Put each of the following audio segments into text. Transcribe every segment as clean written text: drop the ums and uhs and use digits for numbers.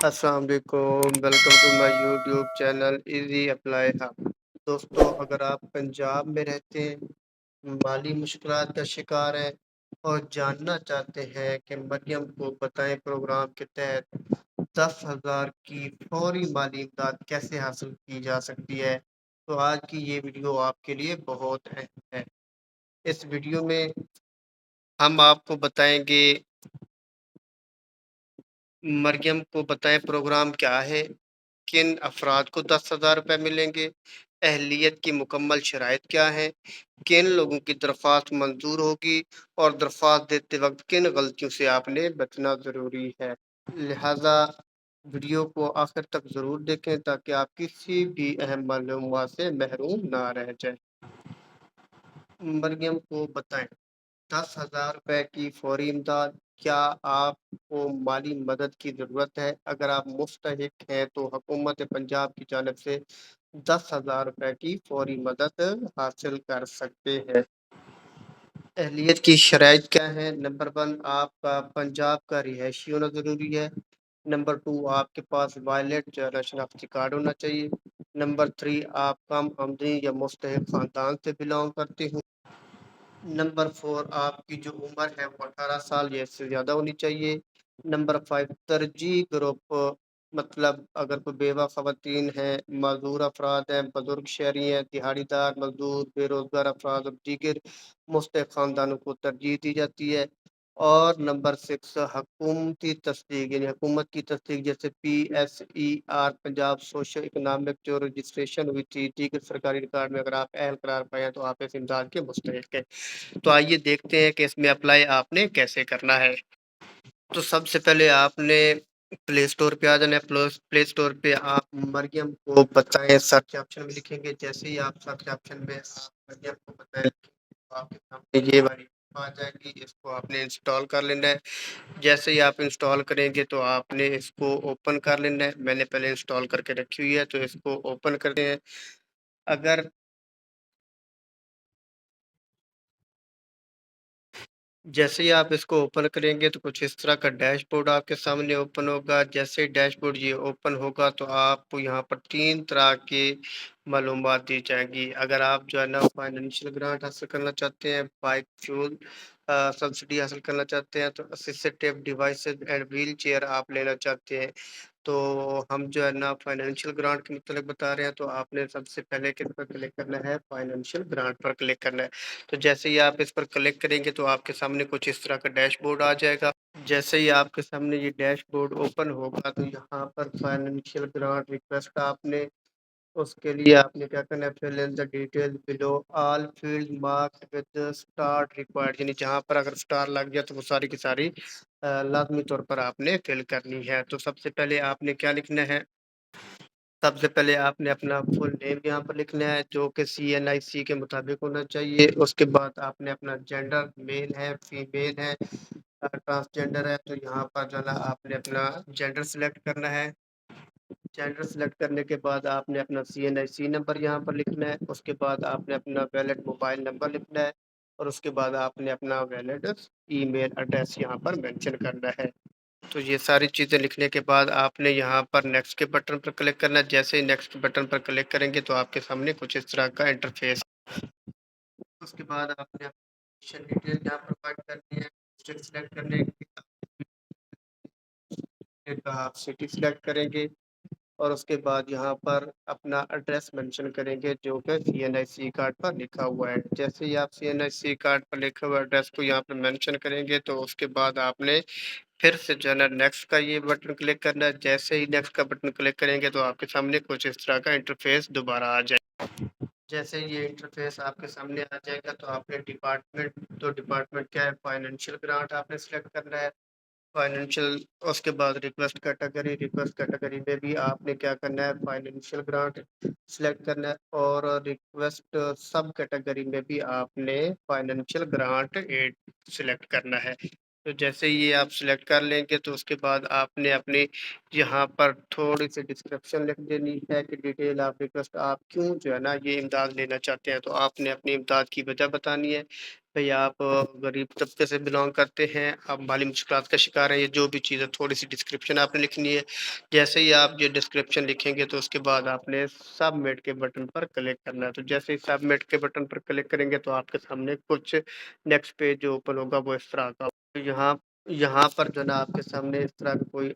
السلام علیکم، welcome to my YouTube channel Easy Apply Hub. دوستو، اگر آپ پنجاب میں رہتے ہیں، مالی مشکلات کا شکار ہیں اور جاننا چاہتے ہیں کہ مریم کو بتائیں پروگرام کے تحت 10,000 کی فوری مالی امداد کیسے حاصل کی جا سکتی ہے، تو آج کی یہ ویڈیو آپ کے لیے بہت اہم ہے۔ اس ویڈیو میں ہم آپ کو بتائیں گے مریم کو بتائیں پروگرام کیا ہے، کن افراد کو 10,000 روپے ملیں گے، اہلیت کی مکمل شرائط کیا ہیں، کن لوگوں کی درخواست منظور ہوگی اور درخواست دیتے وقت کن غلطیوں سے آپ نے بچنا ضروری ہے۔ لہٰذا ویڈیو کو آخر تک ضرور دیکھیں تاکہ آپ کسی بھی اہم معلومات سے محروم نہ رہ جائیں۔ مریم کو بتائیں 10,000 روپے کی فوری امداد۔ کیا آپ کو مالی مدد کی ضرورت ہے؟ اگر آپ مستحق ہیں تو حکومت پنجاب کی جانب سے 10,000 روپے کی فوری مدد حاصل کر سکتے ہیں۔ اہلیت کی شرائط کیا ہے؟ نمبر 1، آپ کا پنجاب کا رہائشی ہونا ضروری ہے۔ نمبر 2، آپ کے پاس ویلڈ شناختی کارڈ ہونا چاہیے۔ نمبر 3، آپ کم آمدنی یا مستحق خاندان سے بلانگ کرتے ہوں۔ نمبر 4، آپ کی جو عمر ہے وہ 18 سال یا اس سے زیادہ ہونی چاہیے۔ نمبر 5، ترجیح گروپ، مطلب اگر کوئی بیوہ خواتین ہیں، معذور افراد ہیں، بزرگ شہری ہیں، دہاڑی دار مزدور، بے روزگار افراد اور دیگر مستحق خاندانوں کو ترجیح دی جاتی ہے۔ اور نمبر 6، حکومتی تصدیق، یعنی حکومت کی تصدیق، جیسے PSER پنجاب سوشل اکنامک جو رجسٹریشن ہوئی تھی دیگر سرکاری ریکارڈ میں اگر آپ اہل قرار پائے تو آپ اس امداد کے مستحق ہیں۔ تو آئیے دیکھتے ہیں کہ اس میں اپلائی آپ نے کیسے کرنا ہے۔ تو سب سے پہلے آپ نے پلے اسٹور پہ آ جانا ہے۔ پلے اسٹور پہ آپ مریم کو بتائیں سرچ آپشن میں لکھیں گے۔ جیسے ہی آپ سرچ آپشن میں مریم کو بتائیں تو آپ کے سامنے یہ والی آ جائے گی، اس کو آپ نے انسٹال کر لینا ہے۔ جیسے ہی آپ انسٹال کریں گے تو آپ نے اس کو اوپن کر لینا ہے۔ میں نے پہلے انسٹال کر کے رکھی ہوئی ہے تو اس کو اوپن کرتے ہیں۔ اگر جیسے ہی آپ اس کو اوپن کریں گے تو کچھ اس طرح کا ڈیش بورڈ آپ کے سامنے اوپن ہوگا۔ جیسے ہی ڈیش بورڈ یہ اوپن ہوگا تو آپ کو یہاں پر 3 طرح کی معلومات دی جائیں گی۔ اگر آپ جو ہے نا فائنینشیل گرانٹ حاصل کرنا چاہتے ہیں، بائک فیول سبسڈی حاصل کرنا چاہتے ہیں، تو اسسٹیو ڈیوائسز اینڈ ویل چیئر آپ لینا چاہتے ہیں، تو ہم جو ہے نا فائنینشیل گرانٹ کے متعلق بتا رہے ہیں۔ تو آپ نے سب سے پہلے کس پر کلک کرنا ہے؟ فائنینشیل گرانٹ پر کلک کرنا ہے۔ تو جیسے ہی آپ اس پر کلک کریں گے تو آپ کے سامنے کچھ اس طرح کا ڈیش بورڈ آ جائے گا۔ جیسے ہی آپ کے سامنے یہ ڈیش بورڈ اوپن ہوگا تو یہاں پر فائنینشیل گرانٹ ریکویسٹ آپ نے اس کے لیے آپ نے کیا کرنا ہے؟ Fill in the detail below all field mark with start required, یعنی جہاں پر اگر اسٹار لگ گیا تو وہ ساری کی ساری لازمی طور پر آپ نے فل کرنی ہے۔ تو سب سے پہلے آپ نے کیا لکھنا ہے؟ سب سے پہلے آپ نے اپنا فل نیم یہاں پر لکھنا ہے جو کہ CNIC کے مطابق ہونا چاہیے۔ اس کے بعد آپ نے اپنا جینڈر، میل ہے فیمیل ہے ٹرانسجینڈر ہے، تو یہاں پر جو ہے نا آپ نے اپنا جینڈر سلیکٹ کرنا ہے۔ جینڈر سلیکٹ کرنے کے بعد آپ نے اپنا CNIC نمبر یہاں پر لکھنا ہے۔ اس کے بعد آپ نے اپنا ویلڈ موبائل نمبر لکھنا ہے اور اس کے بعد آپ نے اپنا ویلڈ ای میل ایڈریس یہاں پر مینشن کرنا ہے۔ تو یہ ساری چیزیں لکھنے کے بعد آپ نے یہاں پر نیکسٹ کے بٹن پر کلک کرنا ہے۔ جیسے ہی نیکسٹ بٹن پر کلک کریں گے تو آپ کے سامنے کچھ اس طرح کا انٹرفیس۔ اس کے بعد آپ نے اپنی ڈیٹیل یہاں پر پرووائڈ کرنی ہے۔ ڈسٹرکٹ سلیکٹ کرنے کے بعد آپ سٹی سلیکٹ کریں گے اور اس کے بعد یہاں پر اپنا ایڈریس مینشن کریں گے جو کہ CNIC کارڈ پر لکھا ہوا ہے۔ جیسے ہی آپ CNIC کارڈ پر لکھا ہوا ایڈریس کو یہاں پر مینشن کریں گے تو اس کے بعد آپ نے پھر سے جو ہے نا نیکسٹ کا یہ بٹن کلک کرنا ہے۔ جیسے ہی نیکسٹ کا بٹن کلک کریں گے تو آپ کے سامنے کچھ اس طرح کا انٹرفیس دوبارہ آ جائے گا۔ جیسے یہ انٹرفیس آپ کے سامنے آ جائے گا تو آپ نے ڈپارٹمنٹ کیا ہے؟ فائنینشیل گرانٹ آپ نے سلیکٹ کرنا ہے۔ فائنینشیل، اس کے بعد ریکویسٹ کیٹیگری میں بھی آپ نے کیا کرنا ہے؟ فائنینشیل گرانٹ سلیکٹ کرنا ہے اور ریکویسٹ سب کیٹیگری میں بھی آپ نے فائنینشیل گرانٹ ایڈ سلیکٹ کرنا ہے۔ تو جیسے یہ آپ سلیکٹ کر لیں گے تو اس کے بعد آپ نے اپنی یہاں پر تھوڑی سی ڈسکرپشن لکھ دینی ہے کہ ڈیٹیل آپ ریکویسٹ آپ کیوں جو ہے نا یہ امداد لینا چاہتے ہیں، تو آپ نے اپنی امداد کی وجہ بتانی ہے۔ بھئی آپ غریب طبقے سے بلانگ کرتے ہیں، آپ مالی مشکلات کا شکار ہیں، یہ جو بھی چیز ہے تھوڑی سی ڈسکرپشن آپ نے لکھنی ہے۔ جیسے ہی آپ یہ ڈسکرپشن لکھیں گے تو اس کے بعد آپ نے سبمٹ کے بٹن پر کلک کرنا ہے۔ تو جیسے ہی سبمٹ کے بٹن پر کلک کریں گے تو آپ کے سامنے کچھ نیکسٹ پیج جو اوپن ہوگا وہ اس طرح کا یہاں یہاں پر جو نا آپ کے سامنے اس طرح کا کوئی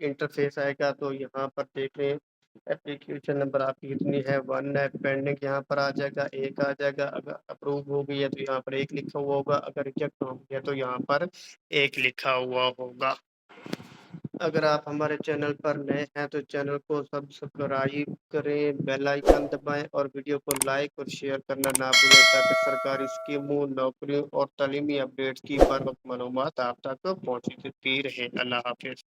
انٹرفیس آئے گا، تو یہاں پر دیکھ لیں اپلیکیشن نمبر آپ کی کتنی ہے، 1 ہے، پینڈنگ یہاں پر آ جائے گا، 1 آ جائے گا، اگر اپروو ہو گئی ہے تو یہاں پر 1 لکھا ہوا ہوگا، اگر ریجیکٹ ہو گیا تو یہاں پر 1 لکھا ہوا ہوگا۔ اگر آپ ہمارے چینل پر نئے ہیں تو چینل کو سبسکرائب کریں، بیل آئیکن دبائیں اور ویڈیو کو لائک اور شیئر کرنا نہ بھولیں تاکہ سرکاری اسکیموں، نوکریوں اور تعلیمی اپڈیٹس کی بر وقت معلومات آپ تک پہنچتی رہیں۔ اللہ حافظ۔